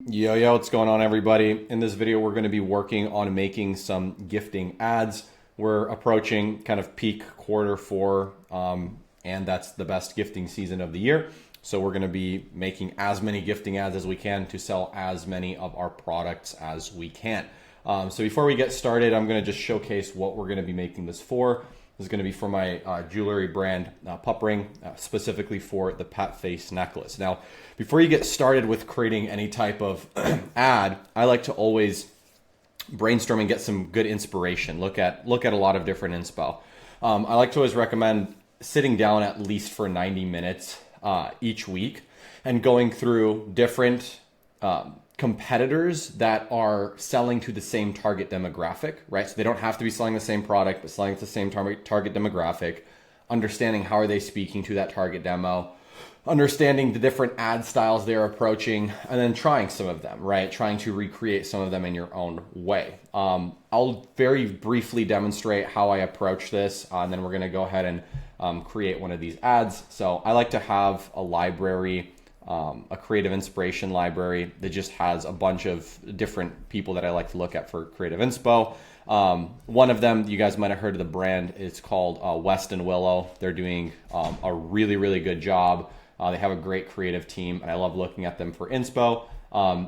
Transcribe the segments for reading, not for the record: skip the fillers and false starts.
Yo, what's going on, everybody? In this video, we're going to be working on making some gifting ads. We're approaching kind of peak quarter 4, and that's the best gifting season of the year. So we're going to be making as many gifting ads as we can to sell as many of our products as we can. So before we get started, I'm going to just showcase what we're going to be making this for. This is going to be for my jewelry brand, Pup Ring, specifically for the pet face necklace. Now, before you get started with creating any type of ad, I like to always brainstorm and get some good inspiration. Look at a lot of different inspo. I like to always recommend sitting down at least for 90 minutes each week and going through different competitors that are selling to the same target demographic, right? So they don't have to be selling the same product, but selling to the same target demographic, understanding how are they speaking to that target demo, understanding the different ad styles they're approaching, and then trying some of them, right? Trying to recreate some of them in your own way. I'll very briefly demonstrate how I approach this, and then we're gonna go ahead and create one of these ads. So I like to have a library, a creative inspiration library that just has a bunch of different people that I like to look at for creative inspo. One of them, you guys might have heard of the brand. It's called West and Willow. They're doing a really, really good job. They have a great creative team, and I love looking at them for inspo.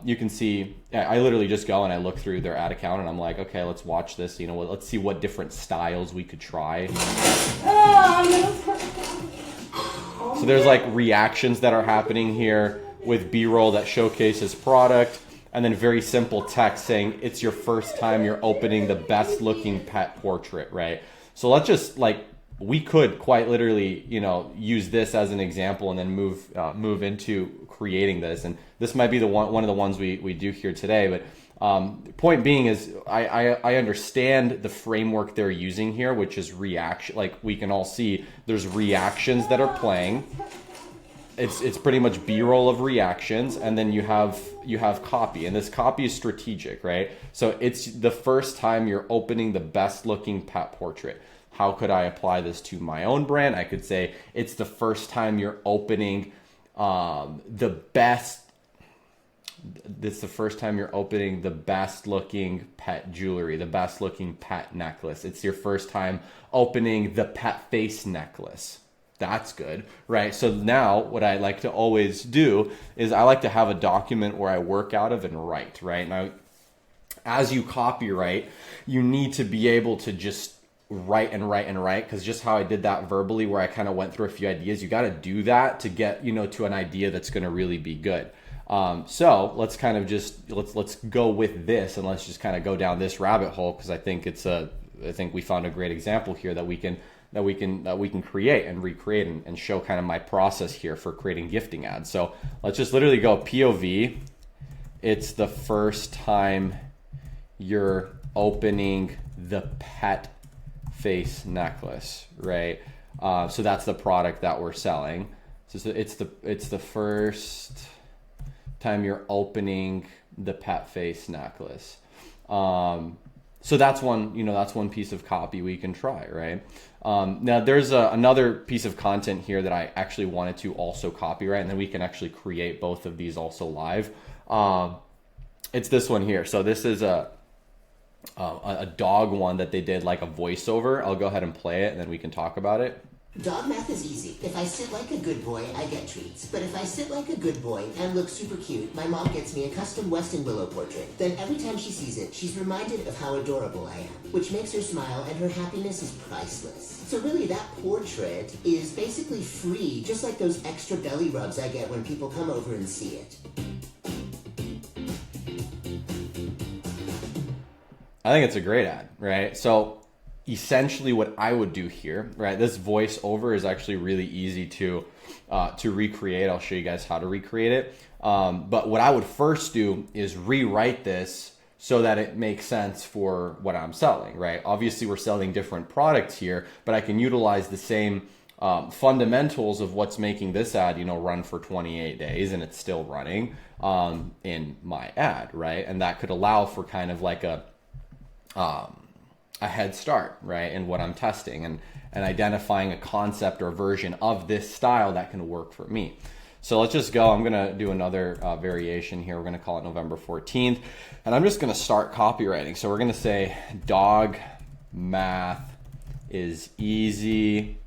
You can see, I literally just go and I look through their ad account and I'm like, okay, let's watch this. You know, let's see what different styles we could try. So there's like reactions that are happening here with B-roll that showcases product, and then very simple text saying it's your first time you're opening the best looking pet portrait, right? So let's just we could quite literally, use this as an example and then move into creating this. And this might be one of the ones we do here today. But point being is I understand the framework they're using here, which is reaction. Like we can all see there's reactions that are playing. It's pretty much B-roll of reactions, and then you have copy, and this copy is strategic, right? So it's the first time you're opening the best looking pet portrait. How could I apply this to my own brand? I could say it's the first time you're opening the best looking pet jewelry, the best looking pet necklace. It's your first time opening the pet face necklace. That's good, right? So now what I like to always do is I like to have a document where I work out of and write, right? Now, as you copyright, you need to be able to just write, because just how I did that verbally, where I kind of went through a few ideas, you got to do that to get, to an idea that's going to really be good. So let's kind of just, let's go with this, and let's just kind of go down this rabbit hole, because I think I think we found a great example here that we can create and recreate and show kind of my process here for creating gifting ads. So let's just literally go POV. It's the first time you're opening the pet face necklace, right? So that's the product that we're selling. So it's the first time you're opening the pet face necklace. So that's one piece of copy we can try, right? Now there's another piece of content here that I actually wanted to also copyright, and then we can actually create both of these also live. It's this one here. So this is a dog one that they did like a voiceover. I'll go ahead and play it, and then we can talk about it. Dog math is easy. If I sit like a good boy, I get treats. But if I sit like a good boy and look super cute, my mom gets me a custom Weston Willow portrait. Then every time she sees it, she's reminded of how adorable I am, which makes her smile, and her happiness is priceless. So really, that portrait is basically free, just like those extra belly rubs I get when people come over and see it. I think it's a great ad, right? So essentially what I would do here, right? This voiceover is actually really easy to recreate. I'll show you guys how to recreate it. But what I would first do is rewrite this so that it makes sense for what I'm selling, right? Obviously we're selling different products here, but I can utilize the same fundamentals of what's making this ad, run for 28 days and it's still running in my ad, right? And that could allow for kind of like a head start, right, in what I'm testing and identifying a concept or version of this style that can work for me. So let's just go. I'm going to do another variation here. We're going to call it November 14th. And I'm just going to start copywriting. So we're going to say dog math is easy.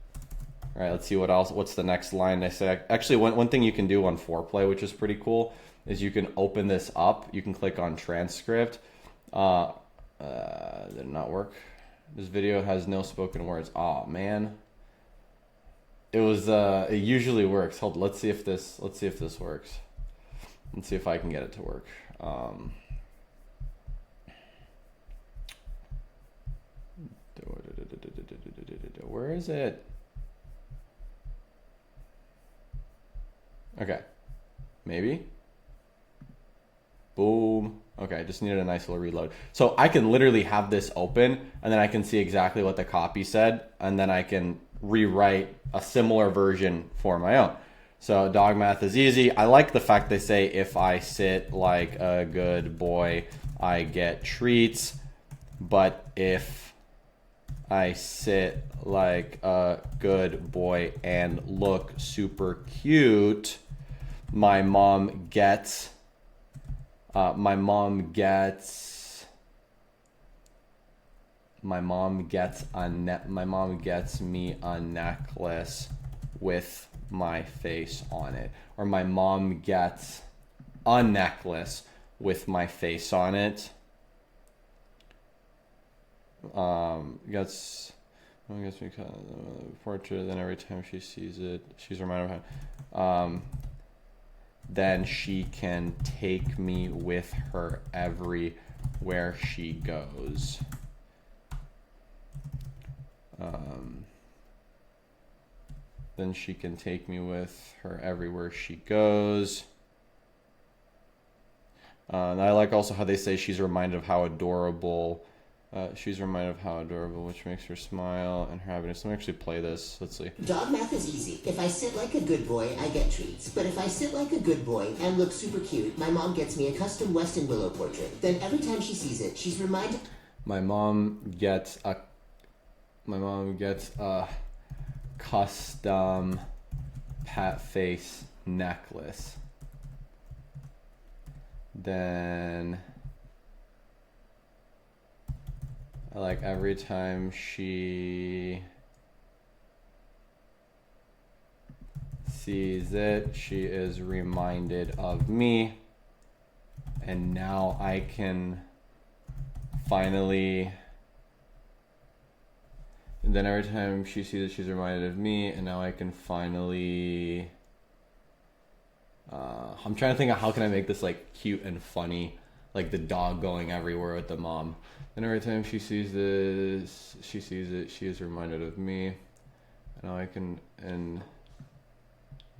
All right, let's see what else. What's the next line I said? Actually, one thing you can do on Foreplay, which is pretty cool, is you can open this up. You can click on transcript. Did not work. This video has no spoken words. Oh man. It was it usually works. Hold, let's see if this works. Let's see if I can get it to work. Where is it? Okay. Maybe. Boom. Okay, I just needed a nice little reload. So I can literally have this open and then I can see exactly what the copy said and then I can rewrite a similar version for my own. So dog math is easy. I like the fact they say if I sit like a good boy, I get treats. But if I sit like a good boy and look super cute, my mom gets me a necklace with my face on it, or my mom gets a necklace with my face on it. Gets me portrait. Then every time she sees it, she's reminded of how. Then she can take me with her everywhere she goes. Then she can take me with her everywhere she goes. And I like also how they say she's reminded of how adorable. Which makes her smile and her happiness. Let me actually play this. Let's see. Dog math is easy. If I sit like a good boy, I get treats. But if I sit like a good boy and look super cute, my mom gets me a custom Weston Willow portrait. Then every time she sees it, she's reminded. My mom gets a custom pet face necklace. Then like every time she sees it, she is reminded of me. And now I can finally. And then every time she sees it, she's reminded of me. And now I can finally. I'm trying to think of how can I make this like cute and funny, like the dog going everywhere with the mom. And every time she sees this, she is reminded of me. And now I can, and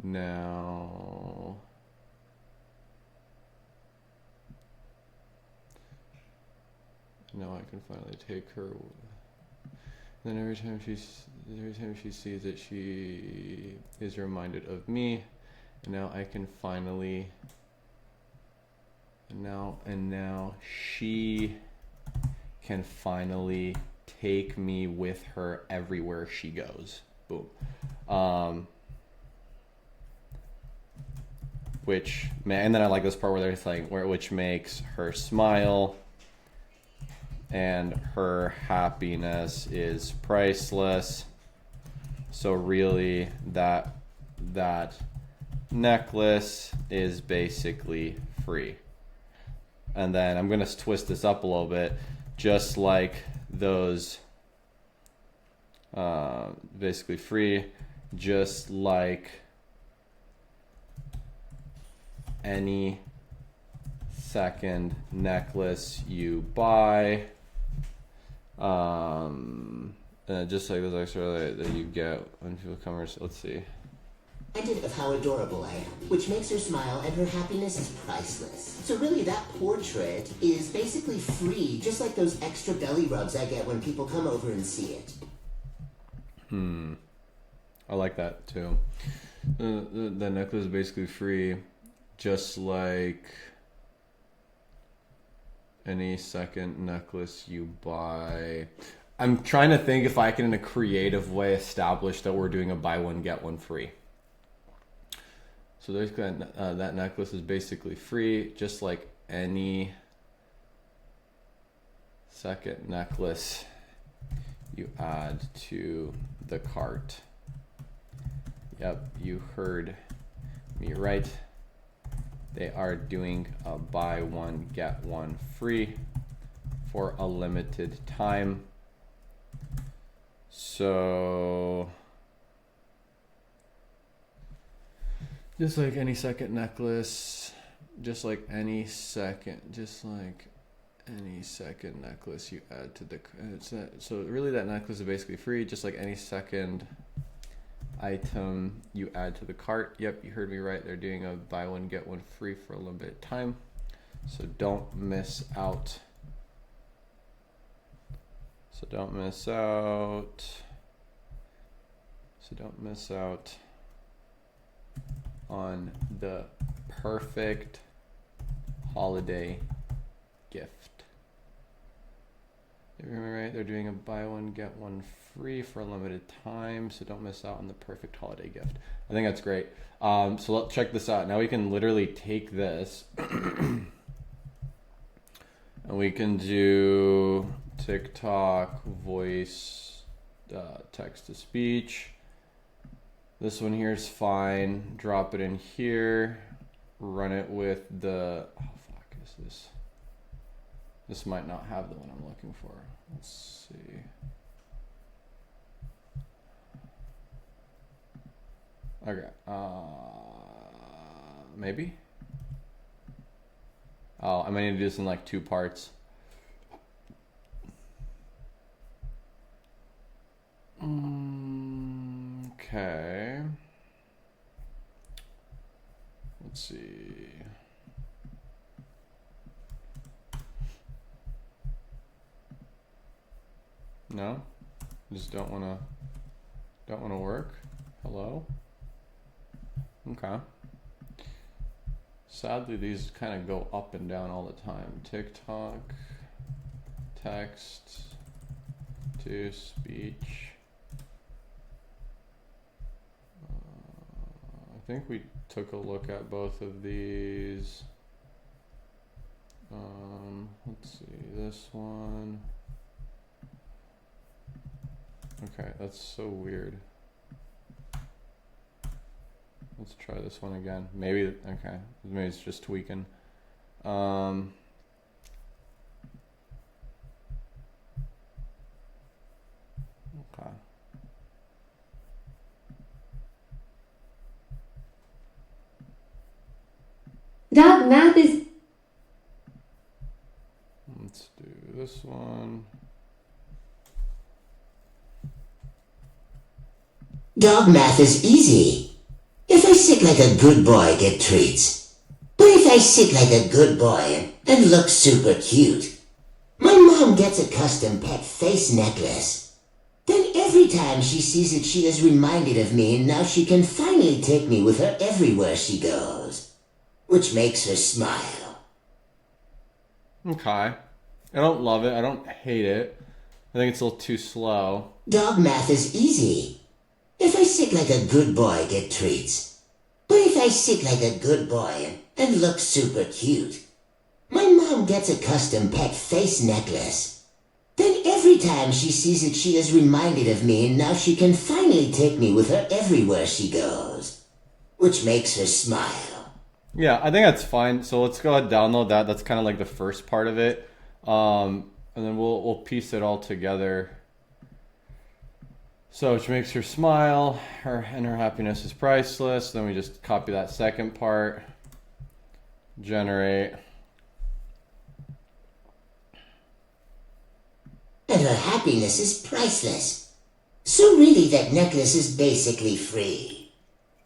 now I can finally take her. Then every time she sees it, she is reminded of me. And now I can finally, and now she can finally take me with her everywhere she goes. Boom. And then I like this part where they're saying which makes her smile and her happiness is priceless. So really that necklace is basically free. And then I'm going to twist this up a little bit, just like those, basically free, just like any second necklace you buy, just like those extra that you get when people come. Let's see. Reminded of how adorable I am, which makes her smile, and her happiness is priceless. So really, that portrait is basically free, just like those extra belly rubs I get when people come over and see it. I like that too. The necklace is basically free, just like any second necklace you buy. I'm trying to think if I can, in a creative way, establish that we're doing a buy one, get one free. So there's that necklace is basically free, just like any second necklace you add to the cart. Yep, you heard me right. They are doing a buy one, get one free for a limited time. So just like any second necklace, just like any second necklace you add to the, so really that necklace is basically free, just like any second item you add to the cart. Yep, you heard me right. They're doing a buy one, get one free for a limited time. So don't miss out. So don't miss out on the perfect holiday gift. You hear me right? They're doing a buy one, get one free for a limited time, so don't miss out on the perfect holiday gift. I think that's great. So let's check this out. Now we can literally take this and we can do TikTok, voice, text to speech. This one here is fine. Drop it in here. Run it with the, oh fuck is this? This might not have the one I'm looking for. Let's see. Okay. Maybe? Oh, I might need to do this in like 2 parts. Okay. Let's see. No? Just don't wanna work? Hello? Okay. Sadly, these kind of go up and down all the time. TikTok, text to speech. I think we took a look at both of these. Let's see, this one. Okay, that's so weird. Let's try this one again. Maybe, okay, maybe it's just tweaking. Okay. Dog math is... Let's do this one. Dog math is easy. If I sit like a good boy, get treats. But if I sit like a good boy and look super cute, my mom gets a custom pet face necklace. Then every time she sees it, she is reminded of me, and now she can finally take me with her everywhere she goes, which makes her smile. Okay. I don't love it. I don't hate it. I think it's a little too slow. Dog math is easy. If I sit like a good boy, get treats. But if I sit like a good boy and look super cute, my mom gets a custom pet face necklace. Then every time she sees it, she is reminded of me, and now she can finally take me with her everywhere she goes, which makes her smile. Yeah, I think that's fine. So let's go ahead and download that. That's kind of like the first part of it. And then we'll piece it all together. So which makes her smile, her happiness is priceless. Then we just copy that second part, generate. And her happiness is priceless. So really that necklace is basically free.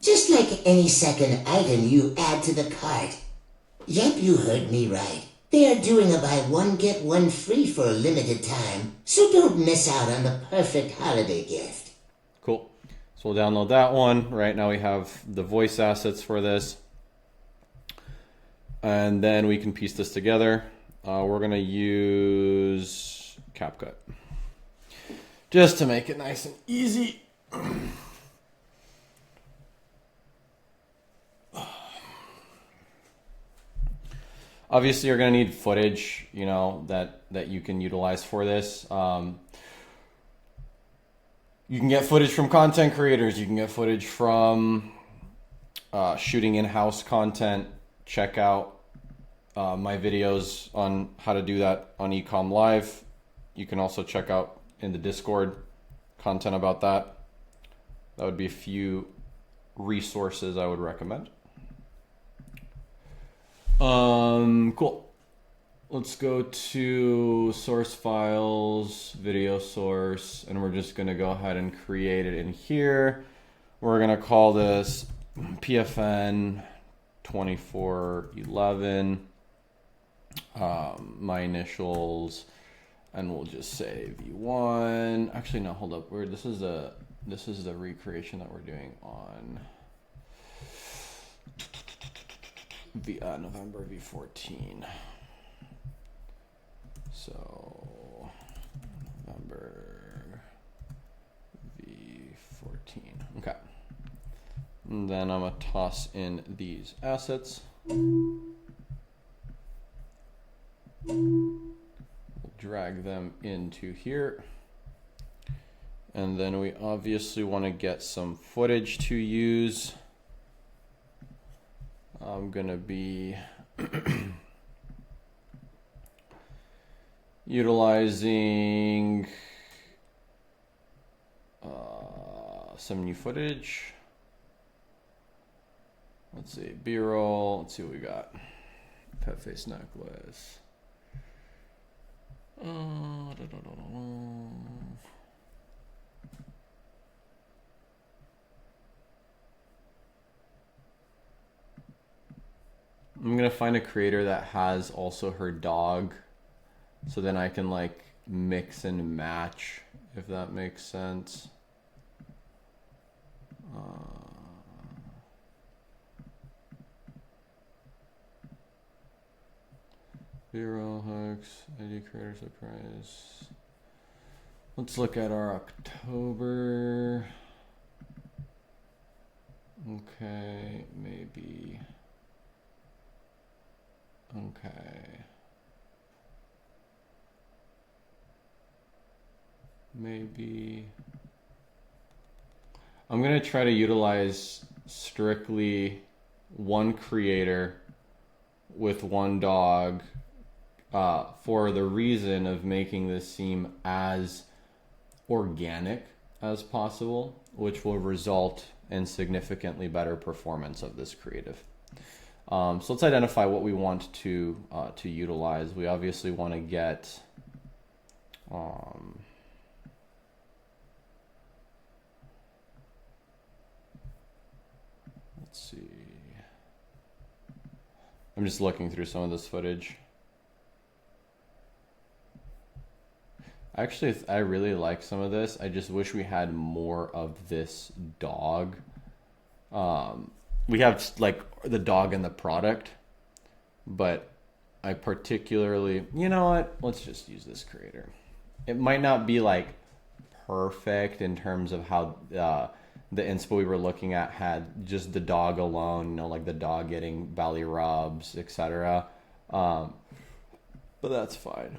Just like any second item you add to the cart. Yep, you heard me right. They are doing a buy one get one free for a limited time, so don't miss out on the perfect holiday gift. Cool. So we'll download that one. Right now we have the voice assets for this. And then we can piece this together. We're going to use CapCut just to make it nice and easy. Obviously, you're going to need footage, you know, that you can utilize for this. You can get footage from content creators. You can get footage from shooting in-house content. Check out my videos on how to do that on Ecom Live. You can also check out in the Discord content about that. That would be a few resources I would recommend. Cool. Let's go to source files, video source, and we're just going to go ahead and create it in here. We're going to call this PFN 2411, my initials, and we'll just say V1. Actually, no, hold up. This is the recreation that we're doing on November V14. So November V14. Okay. And then I'm gonna toss in these assets. We'll drag them into here. And then we obviously want to get some footage to use. I'm gonna be utilizing some new footage. Let's see, B-roll. Let's see what we got. Pet face necklace. I'm gonna find a creator that has also her dog, so then I can like mix and match, if that makes sense. B-roll hooks, ID creator surprise. Let's look at our October. Okay, maybe. Okay. Maybe. I'm going to try to utilize strictly one creator with one dog for the reason of making this seem as organic as possible, which will result in significantly better performance of this creative. So let's identify what we want to utilize. We obviously want to get let's see. I'm just looking through some of this footage. Actually, I really like some of this. I just wish we had more of this dog. We have like the dog and the product, but I particularly, you know what? Let's just use this creator. It might not be like perfect in terms of how the inspo we were looking at had just the dog alone, you know, like the dog getting belly rubs, etc. But that's fine.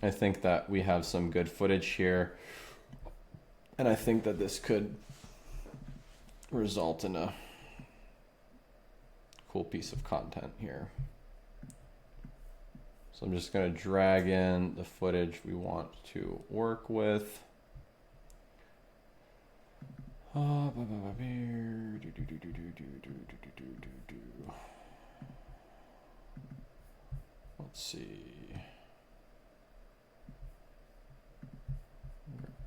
I think that we have some good footage here, and I think that this could result in a cool piece of content here. So I'm just going to drag in the footage we want to work with. Let's see.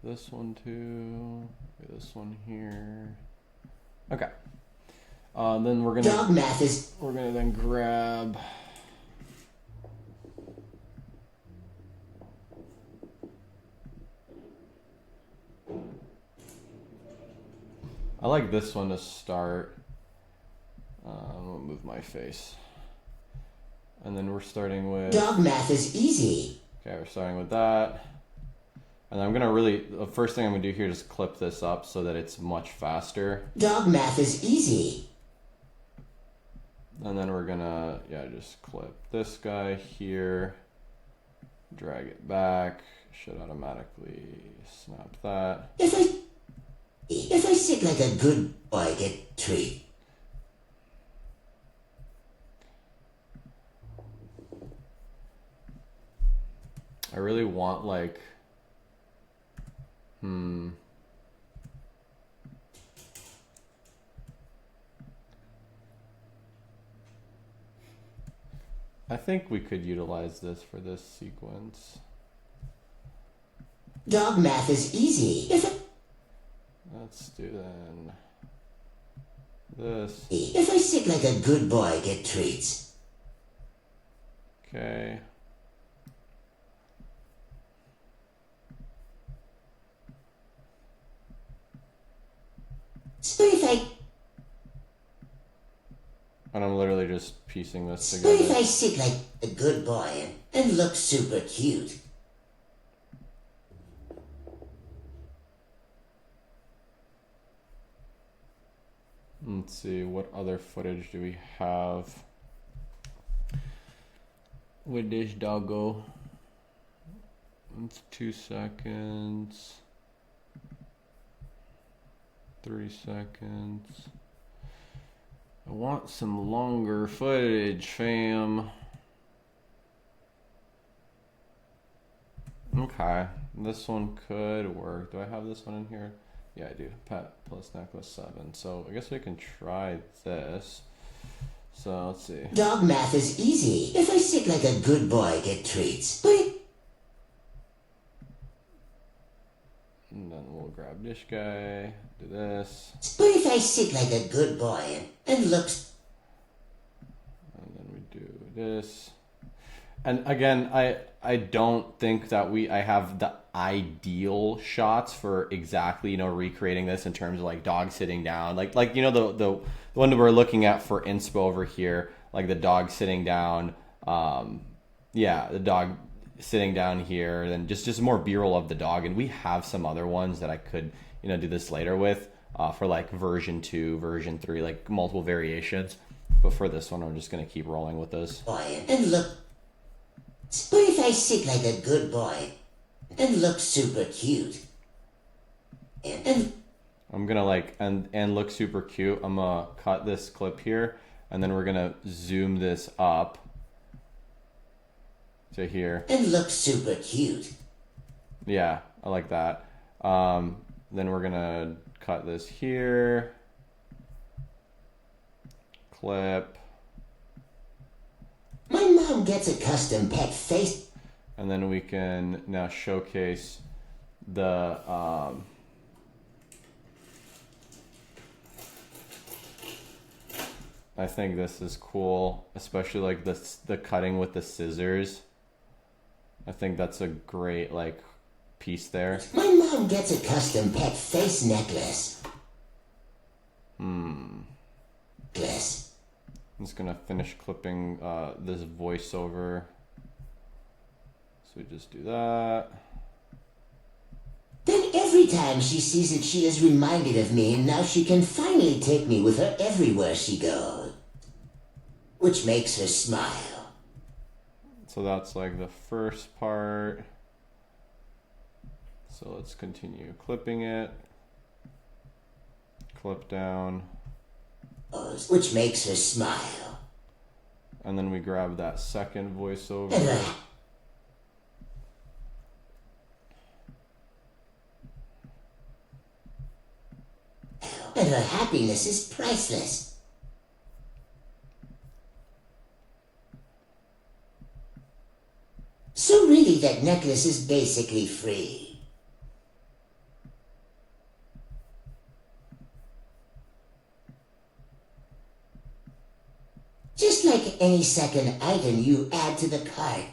This one too. This one here. Okay. Then we're gonna then grab. I like this one to start. I'm gonna move my face. And then we're starting with. Dog math is easy. Okay, we're starting with that. And I'm gonna the first thing I'm gonna do here is clip this up so that it's much faster. Dog math is easy. And then we're gonna, just clip this guy here, drag it back, should automatically snap that. If I sit like a good boy, I get treat. I really want like, I think we could utilize this for this sequence. Dog math is easy. Let's do then this. If I sit like a good boy, I get treats. Okay. So if And I'm literally just piecing this I together. sit like a good boy and look super cute. Let's see, what other footage do we have with this doggo? It's 2 seconds, 3 seconds. I want some longer footage, fam. Okay, this one could work. Do I have this one in here? Yeah, I do. Pet plus necklace 7. So I guess we can try this. So let's see. Dog math is easy. If I sit like a good boy, I get treats. And then we'll grab this guy, do this. But if I sit like a good boy and looks... And then we do this. And again, I don't think that I have the ideal shots for exactly, recreating this in terms of like dog sitting down. Like the one that we're looking at for inspo over here, like the dog sitting down. The dog sitting down here, then just more B-roll of the dog. And we have some other ones that I could, do this later with for like version 2, version 3, like multiple variations. But for this one, I'm just going to keep rolling with this. And look. But if I sit like a good boy and look super cute. And I'm going to like, and look super cute. I'm going to cut this clip here, and then we're going to zoom this up to here. And look super cute. Yeah, I like that. Then we're gonna cut this here. Clip. My mom gets a custom pet face. And then we can now showcase the I think this is cool, especially like the cutting with the scissors. I think that's a great like piece there. My mom gets a custom pet face necklace. Yes. I'm just gonna finish clipping this voiceover. So we just do that. Then every time she sees it, she is reminded of me, and now she can finally take me with her everywhere she goes. Which makes her smile. So that's like the first part. So let's continue clipping it. Clip down. Which makes her smile. And then we grab that second voiceover. And her happiness is priceless. So really, that necklace is basically free. Just like any second item you add to the cart.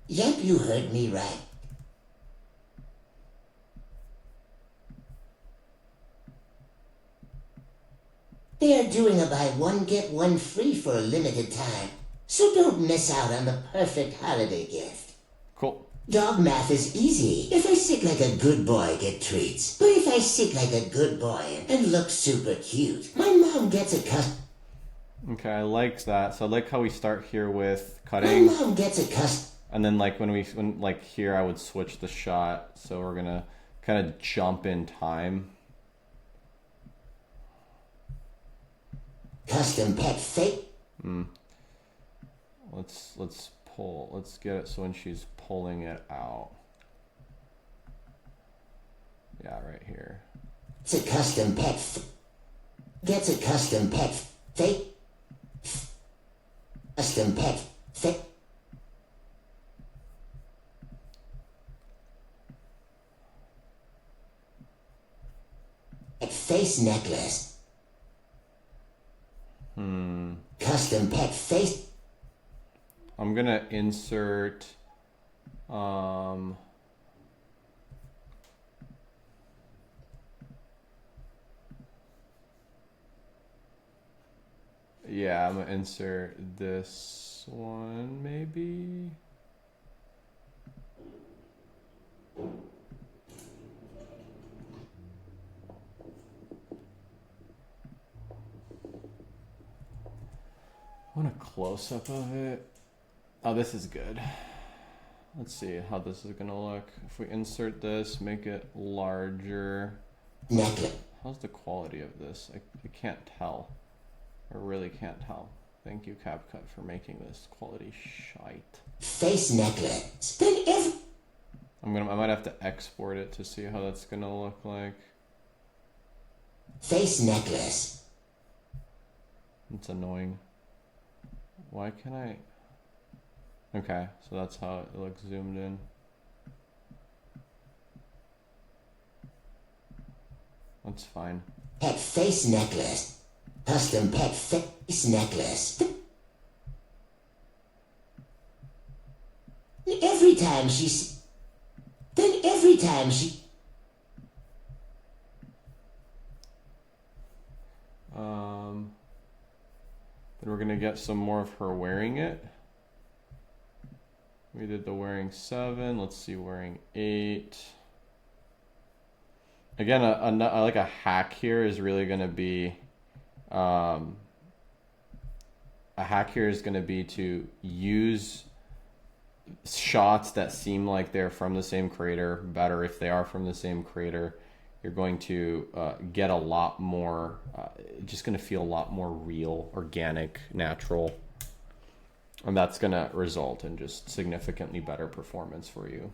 Yep, you heard me right. They are doing a buy one get one free for a limited time, so don't miss out on the perfect holiday gift. Cool. Dog math is easy. If I sit like a good boy, get treats. But if I sit like a good boy and look super cute, my mom gets a custom. Okay, I like that. So I like how we start here with My cutting. mom gets a custom. And then like when like here I would switch the shot. So we're gonna kind of jump in time. Custom pet fake. Let's pull. Let's get it so when she's pulling it out. Yeah, right here. It's a custom pet. Gets a custom pet fake. Custom pet fake. Face necklace. Custom pet face. I'm gonna insert yeah, I'm gonna insert this one maybe. I want a close-up of it. Oh, this is good. Let's see how this is gonna look. If we insert this, make it larger. Necklace. How's the quality of this? I can't tell. I really can't tell. Thank you, CapCut, for making this quality shite. Face necklace. Then every. I might have to export it to see how that's gonna look like. Face necklace. It's annoying. Why can't I? Okay, so that's how it looks zoomed in. That's fine. Pet face necklace. Custom pet face necklace. Every time she's. Then every time she. Then we're gonna get some more of her wearing it. We did the wearing 7. Let's see, wearing 8. Again, like a hack here is really gonna be, a hack here is gonna be to use shots that seem like they're from the same creator better. If they are from the same creator, you're going to get a lot more, just going to feel a lot more real, organic, natural. And that's going to result in just significantly better performance for you.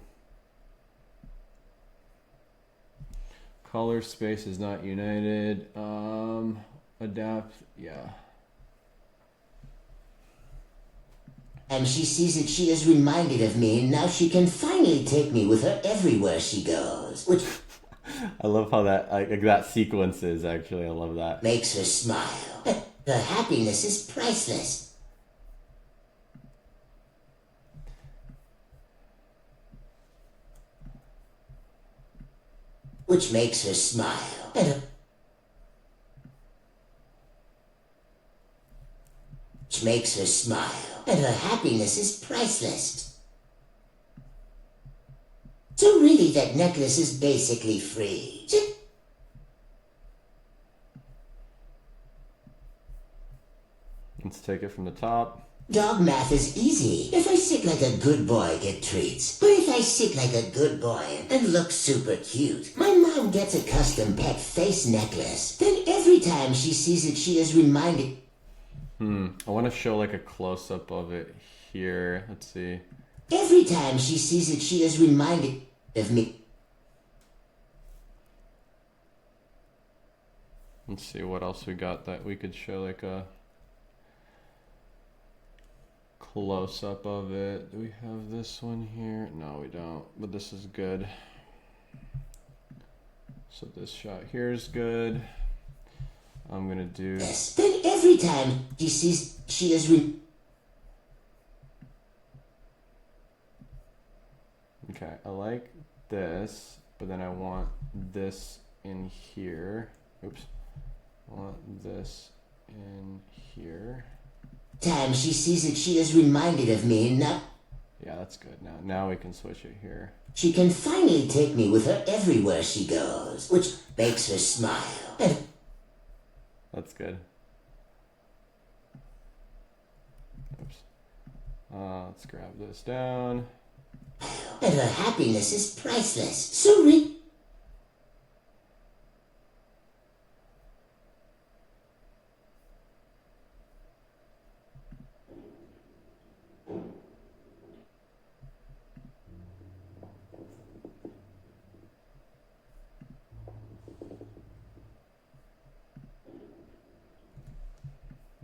Color space is not united. Adapt, yeah. And she sees it, she is reminded of me, and now she can finally take me with her everywhere she goes. Which I love how that that sequence is, actually. I love that. makes her smile. Her happiness is priceless. Which makes her smile. Which makes her smile. And her happiness is priceless. So really, that necklace is basically free. Let's take it from the top. Dog math is easy. If I sit like a good boy, get treats. But if I sit like a good boy and look super cute, my mom gets a custom pet face necklace. Then every time she sees it, she is reminded. I want to show like a close-up of it here. Let's see. Every time she sees it, she is reminded of me. Let's see what else we got that we could show like a close-up of it. Do we have this one here? No, we don't, but this is good. So this shot here is good. I'm gonna do. Yes. Then every time she sees, she is Okay, I like this, but then I want this in here. Oops. I want this in here. Time she sees it, she is reminded of me, and now. Yeah, that's good. Now we can switch it here. She can finally take me with her everywhere she goes, which makes her smile. And That's good. Oops. Let's grab this down. her happiness is priceless.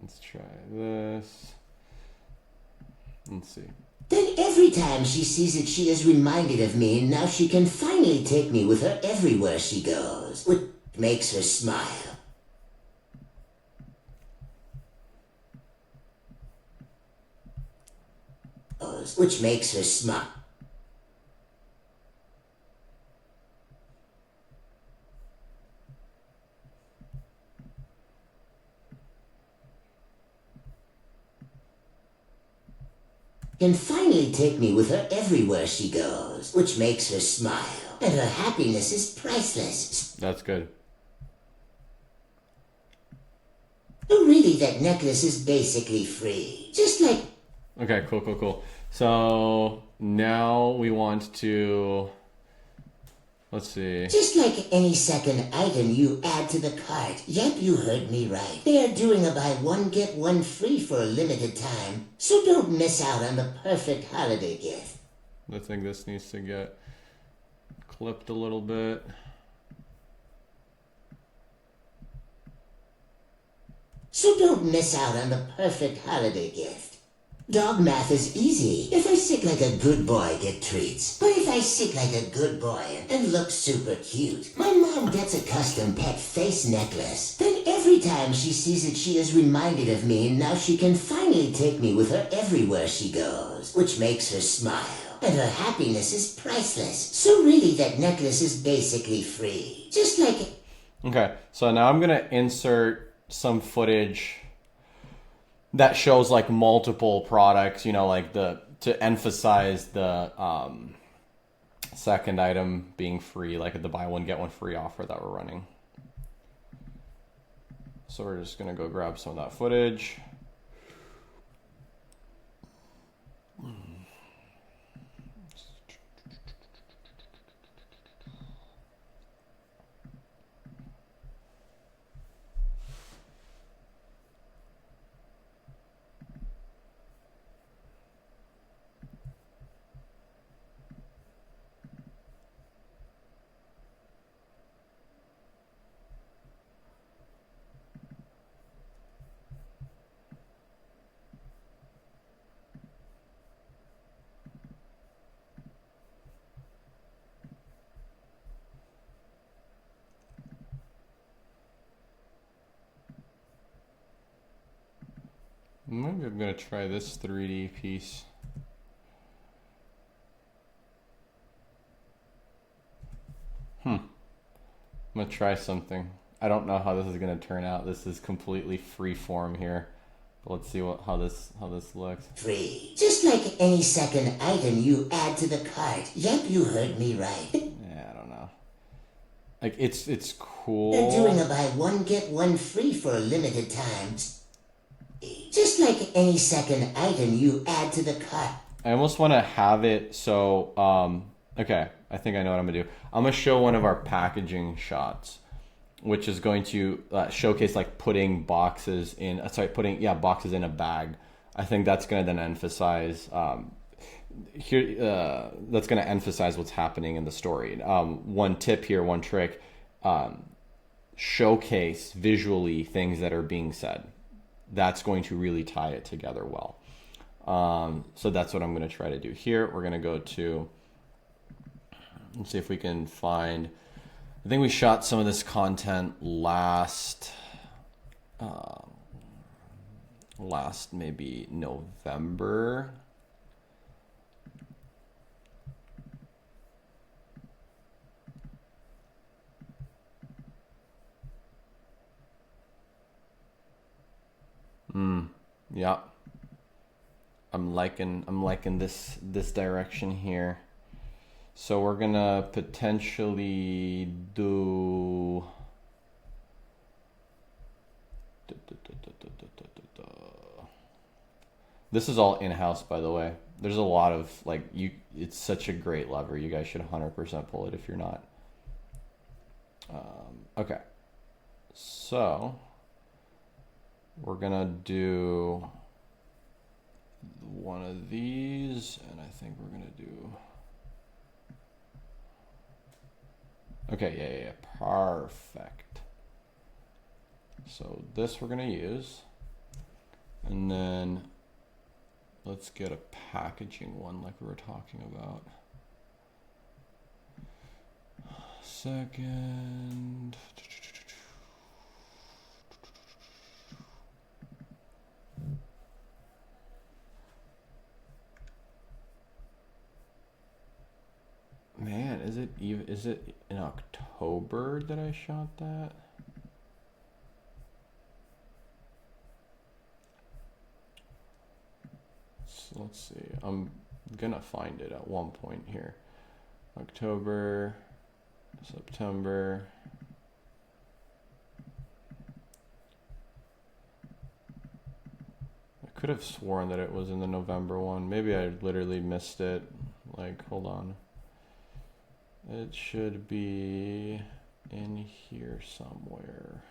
Let's try this. Let's see. Then every time she sees it, she is reminded of me, and now she can finally take me with her everywhere she goes, which makes her smile. Which makes her smile. Can finally take me with her everywhere she goes, which makes her smile. And her happiness is priceless. That's good. So really, that necklace is basically free. Just like... Okay, cool. So now we want to, let's see. Just like any second item you add to the cart. Yep, you heard me right. They are doing a buy one get one free for a limited time, so don't miss out on the perfect holiday gift. I think this needs to get clipped a little bit. So don't miss out on the perfect holiday gift. Dog math is easy. If I sick like a good boy, get treats. But if I sick like a good boy and look super cute, my mom gets a custom pet face necklace. Then every time she sees it, she is reminded of me, and now she can finally take me with her everywhere she goes, which makes her smile. And her happiness is priceless. So really, that necklace is basically free. Just like... Okay, so now I'm gonna insert some footage that shows like multiple products, you know, like to emphasize the second item being free, like the buy one get one free offer that we're running. So we're just gonna go grab some of that footage. Maybe I'm gonna try this 3D piece. I'm gonna try something. I don't know how this is gonna turn out. This is completely free form here. But let's see how this looks. free. Just like any second item you add to the cart. Yep, you heard me right. Yeah, I don't know. Like it's cool. They're doing a buy one get one free for a limited time. Just like any second item you add to the cart. I almost want to have it so okay, I think I know what I'm gonna do. I'm gonna show one of our packaging shots, which is going to showcase like putting boxes in putting boxes in a bag. I think that's gonna then emphasize that's gonna emphasize what's happening in the story. One tip here, one trick, showcase visually things that are being said. That's going to really tie it together well. So that's what I'm going to try to do here. We're going to go to, let's see if we can find, I think we shot some of this content last maybe November. Yeah. I'm liking this direction here. So we're gonna potentially do. This is all in-house, by the way. There's a lot of like you. It's such a great lever. You guys should 100% pull it if you're not. Okay, so we're gonna do one of these, and I think we're gonna do. Okay, yeah, perfect. So this we're gonna use, and then let's get a packaging one like we were talking about. Second. Man, is it in October that I shot that? So let's see. I'm gonna find it at one point here. October, September. I could have sworn that it was in the November one. Maybe I literally missed it. Like, hold on. It should be in here somewhere.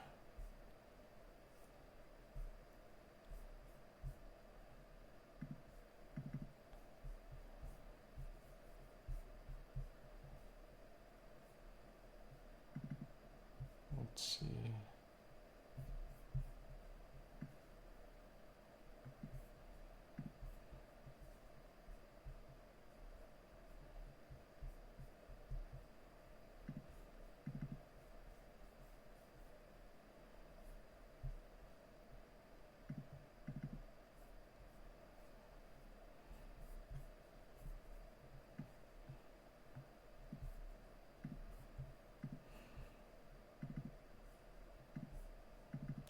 Let's see.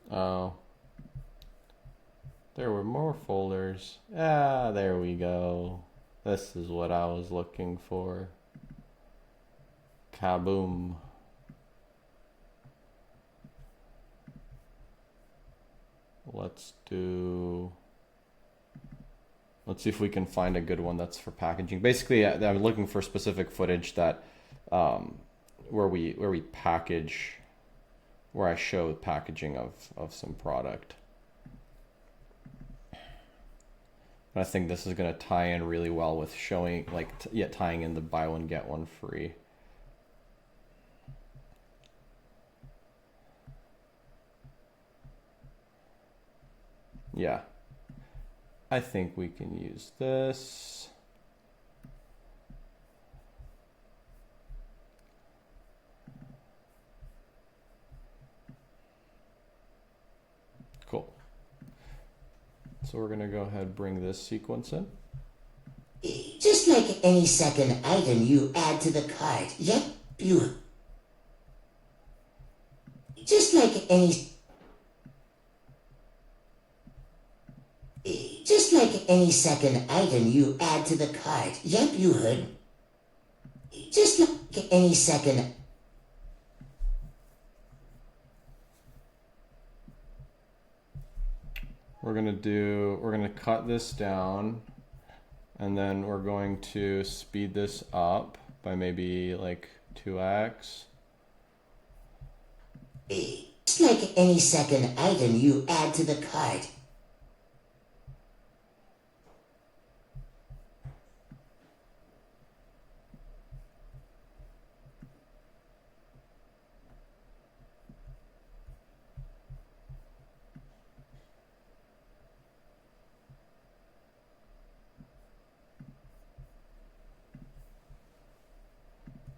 Oh, there were more folders. Ah, there we go. This is what I was looking for. Kaboom. Let's see if we can find a good one that's for packaging. Basically, I'm looking for specific footage that where we package, where I show packaging of some product. And I think this is going to tie in really well with showing, like, tying in the buy one get one free. Yeah, I think we can use this. Cool. So we're gonna go ahead and bring this sequence in. Just like any second item you add to the cart. Yep, you... Just like any... Just like any second item you add to the cart. Yep, you heard. Just like any second... We're gonna cut this down, and then we're going to speed this up by maybe like 2x. Just like any second item you add to the cart.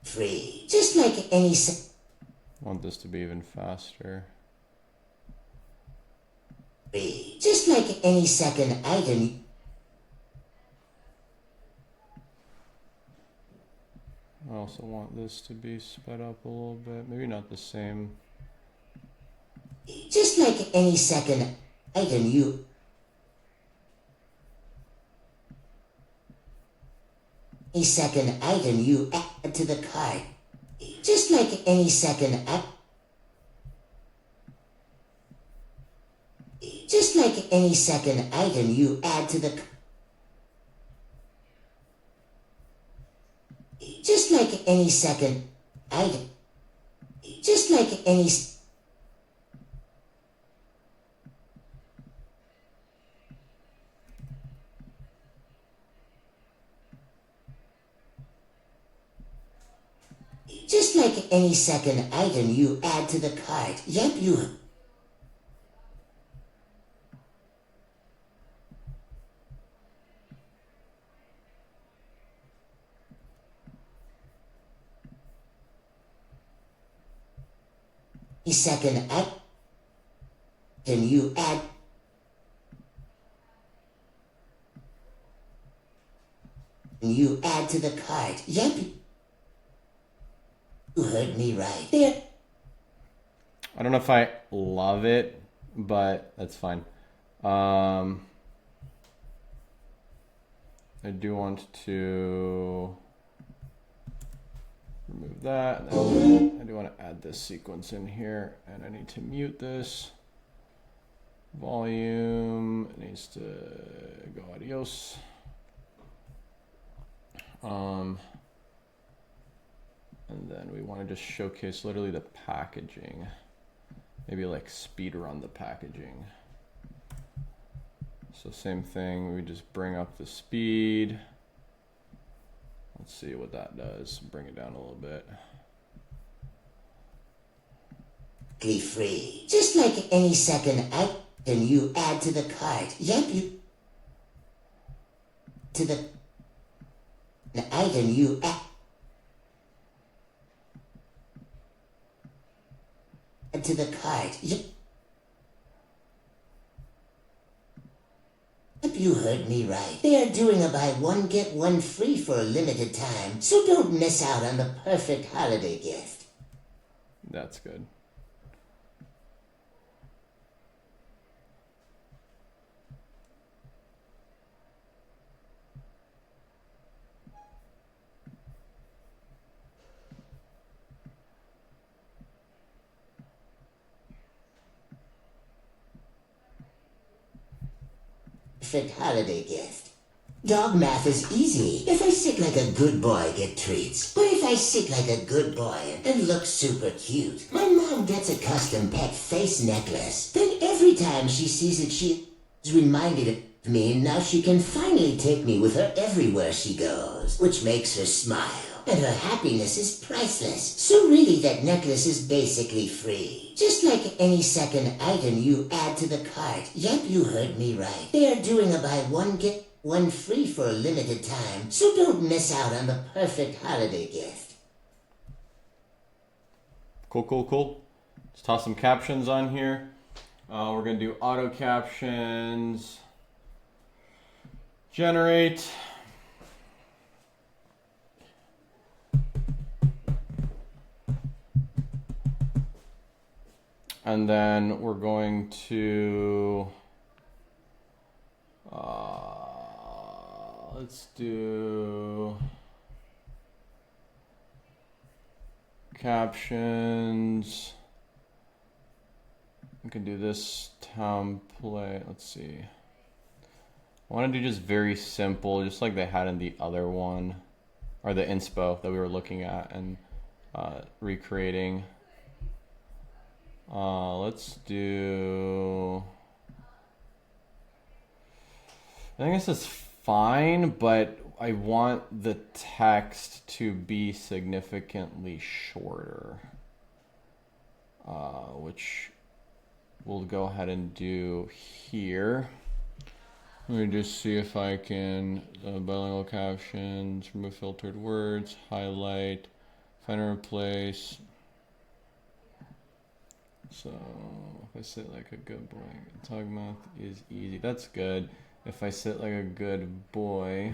Free. Just like any I want this to be even faster. Free. Just like any second item. I also want this to be sped up a little bit. Maybe not the same. Just like any second item you... Any second item you add to the cart. Just like any second Just like any second item you add to the Just like any second item. Just like any Just like any second item you add to the cart. Yep, you. Second item you add. You add to the cart. Yep. You heard me right. There. I don't know if I love it, but that's fine. I do want to remove that. I do want to add this sequence in here, and I need to mute this. Volume needs to go adios. And then we want to just showcase literally the packaging. Maybe like speed run the packaging. So same thing, we just bring up the speed. Let's see what that does. Bring it down a little bit. Free. Just like any second item you add to the cart. Yep, you. To the item you add to the cart. Yep, you heard me right. They are doing a buy one get one free for a limited time, so don't miss out on the perfect holiday gift. That's good. Perfect holiday gift. Dog math is easy. If I sit like a good boy, get treats. But if I sit like a good boy and look super cute, my mom gets a custom pet face necklace. Then every time she sees it, she is reminded of me, and now she can finally take me with her everywhere she goes, which makes her smile. And her happiness is priceless. So really that necklace is basically free. Just like any second item you add to the cart. Yep, you heard me right. They are doing a buy one get one free for a limited time. So don't miss out on the perfect holiday gift. Cool, cool, cool. Let's toss some captions on here. We're gonna do auto captions. Generate. And then we're going to, let's do captions. We can do this template. Let's see. I want to do just very simple, just like they had in the other one, or the inspo that we were looking at and recreating. Let's do, I think this is fine, but I want the text to be significantly shorter, which we'll go ahead and do here. Let me just see if I can, bilingual captions, remove filtered words, highlight, find and replace. So if I sit like a good boy, talk math is easy. That's good. If I sit like a good boy,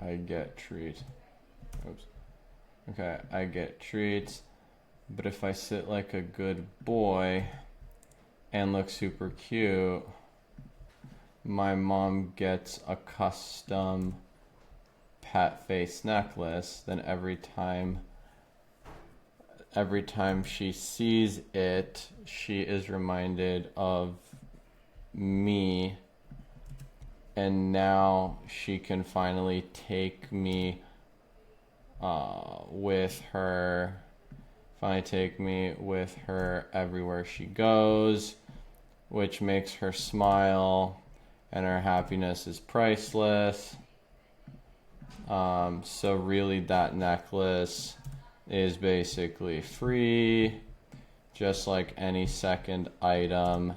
I get treat. Oops. Okay, I get treats. But if I sit like a good boy and look super cute, my mom gets a custom pet face necklace, then every time she sees it, she is reminded of me, and now she can finally take me with her everywhere she goes, which makes her smile, and her happiness is priceless. So really that necklace is basically free, just like any second item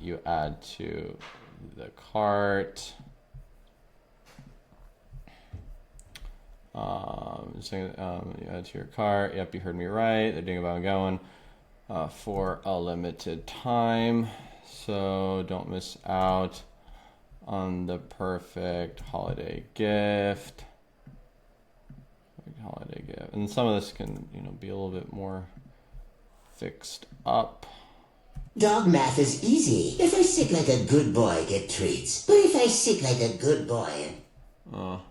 you add to the cart. You add to your cart. Yep, you heard me right. They're doing about going for a limited time, so don't miss out on the perfect holiday gift. And some of this can, be a little bit more fixed up. Dog math is easy. If I sit like a good boy, get treats. But if I sit like a good boy and...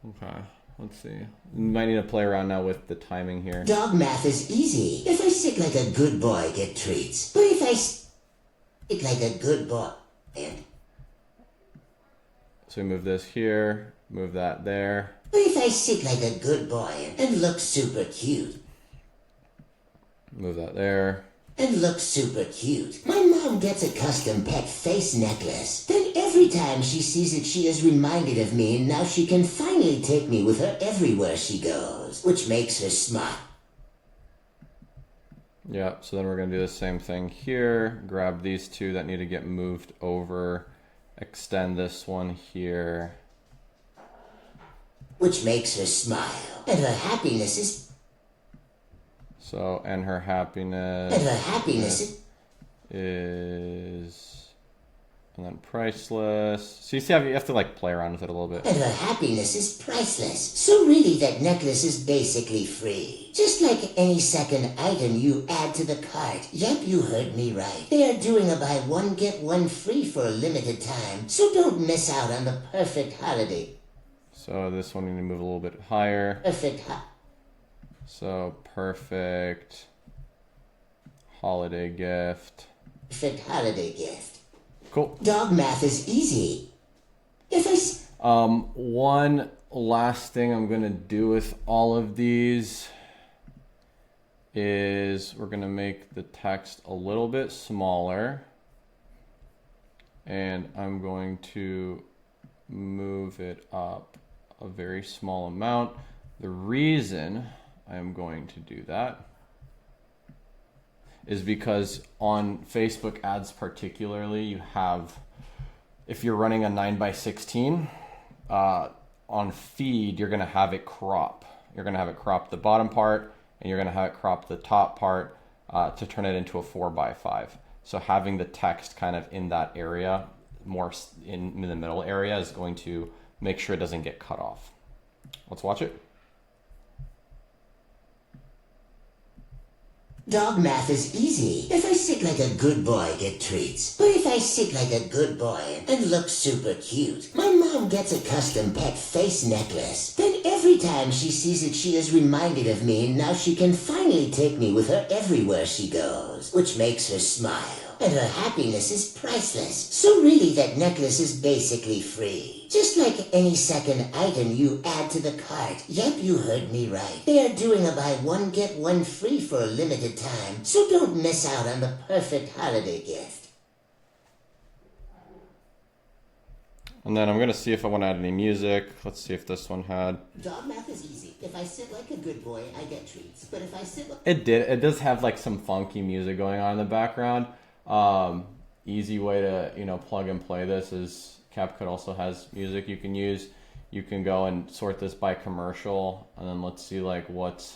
Okay, let's see. You might need to play around now with the timing here. Dog math is easy. If I sit like a good boy, get treats. But if I sit like a good boy and... So we move this here, move that there. But if I sit like a good boy and look super cute. Move that there. And look super cute. My mom gets a custom pet face necklace. Then every time she sees it, she is reminded of me, and now she can finally take me with her everywhere she goes, which makes her smile. Yeah, so then we're going to do the same thing here. Grab these two that need to get moved over. Extend this one here. Which makes her smile. And her happiness is... So, and her happiness... And her happiness is... And then priceless. So you see how you have to like play around with it a little bit. And her happiness is priceless. So really that necklace is basically free. Just like any second item you add to the cart. Yep, you heard me right. They are doing a buy one get one free for a limited time. So don't miss out on the perfect holiday. So this one we need to move a little bit higher. So perfect holiday gift. Perfect holiday gift. Cool. Dog math is easy. If I... One last thing I'm going to do with all of these is we're going to make the text a little bit smaller. And I'm going to move it up a very small amount. The reason I'm going to do that is because on Facebook ads particularly, you have, if you're running a 9:16, on feed, you're gonna have it crop. You're gonna have it crop the bottom part, and you're gonna have it crop the top part to turn it into a 4:5. So having the text kind of in that area, more in the middle area, is going to make sure it doesn't get cut off. Let's watch it. Dog math is easy. If I sit like a good boy, get treats. But if I sit like a good boy and look super cute, my mom gets a custom pet face necklace. Then every time she sees it, she is reminded of me, and now she can finally take me with her everywhere she goes, which makes her smile. And her happiness is priceless. So really that necklace is basically free. Just like any second item you add to the cart. Yep, you heard me right. They are doing a buy one get one free for a limited time. So don't miss out on the perfect holiday gift. And then I'm going to see if I want to add any music. Let's see if this one had. Dog math is easy. If I sit like a good boy, I get treats. But if I sit like... It does have like some funky music going on in the background. Easy way to, plug and play this is CapCut also has music you can use. You can go and sort this by commercial, and then let's see like what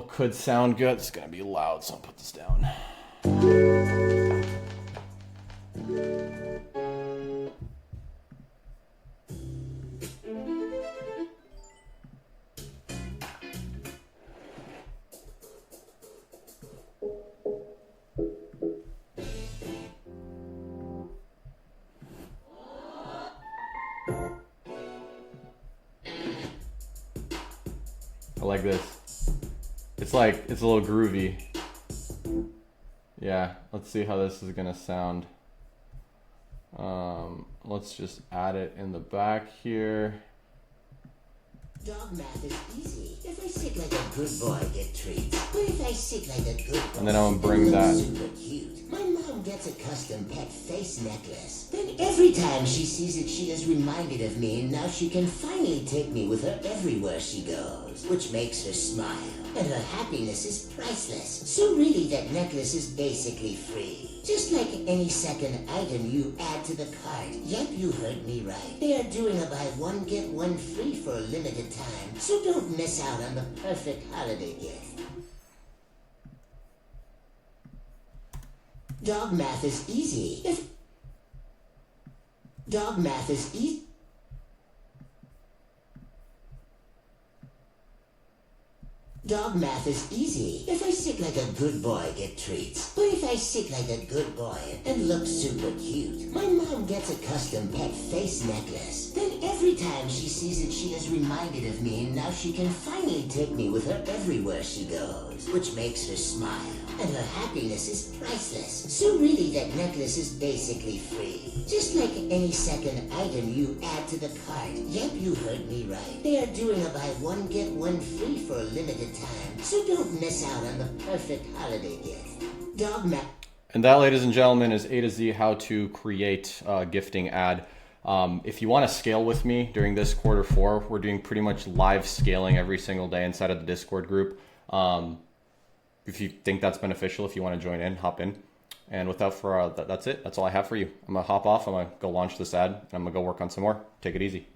could sound good. It's gonna be loud, so I'll put this down. like this. It's a little groovy. Yeah, let's see how this is gonna sound. Let's just add it in the back here. Dog math is easy. If I sit like a good boy, get treats. But if I sit like a good boy, And then I'm gonna bring look that. super cute. My mom gets a custom pet face necklace. Then every time she sees it, she is reminded of me, and now she can finally take me with her everywhere she goes, which makes her smile. And her happiness is priceless. So really, that necklace is basically free. Just like any second item you add to the cart. Yep, you heard me right. They are doing a buy one get one free for a limited time, so don't miss out on the perfect holiday gift. Dog math is easy. Dog math is easy. Dog math is easy. If I sit like a good boy, get treats. But if I sit like a good boy and look super cute, my mom gets a custom pet face necklace. Then every time she sees it, she is reminded of me, and now she can finally take me with her everywhere she goes, which makes her smile. And her happiness is priceless. So really, that necklace is basically free. Just like any second item you add to the cart. Yep, you heard me right. They are doing a buy one get one free for a limited time, so don't miss out on the perfect holiday gift. Dog math. And that, ladies and gentlemen, is A to Z how to create a gifting ad. If you want to scale with me during this Q4, we're doing pretty much live scaling every single day inside of the Discord group. If you think that's beneficial, if you want to join in, hop in. And that's it. That's all I have for you. I'm going to hop off. I'm going to go launch this ad, and I'm going to go work on some more. Take it easy.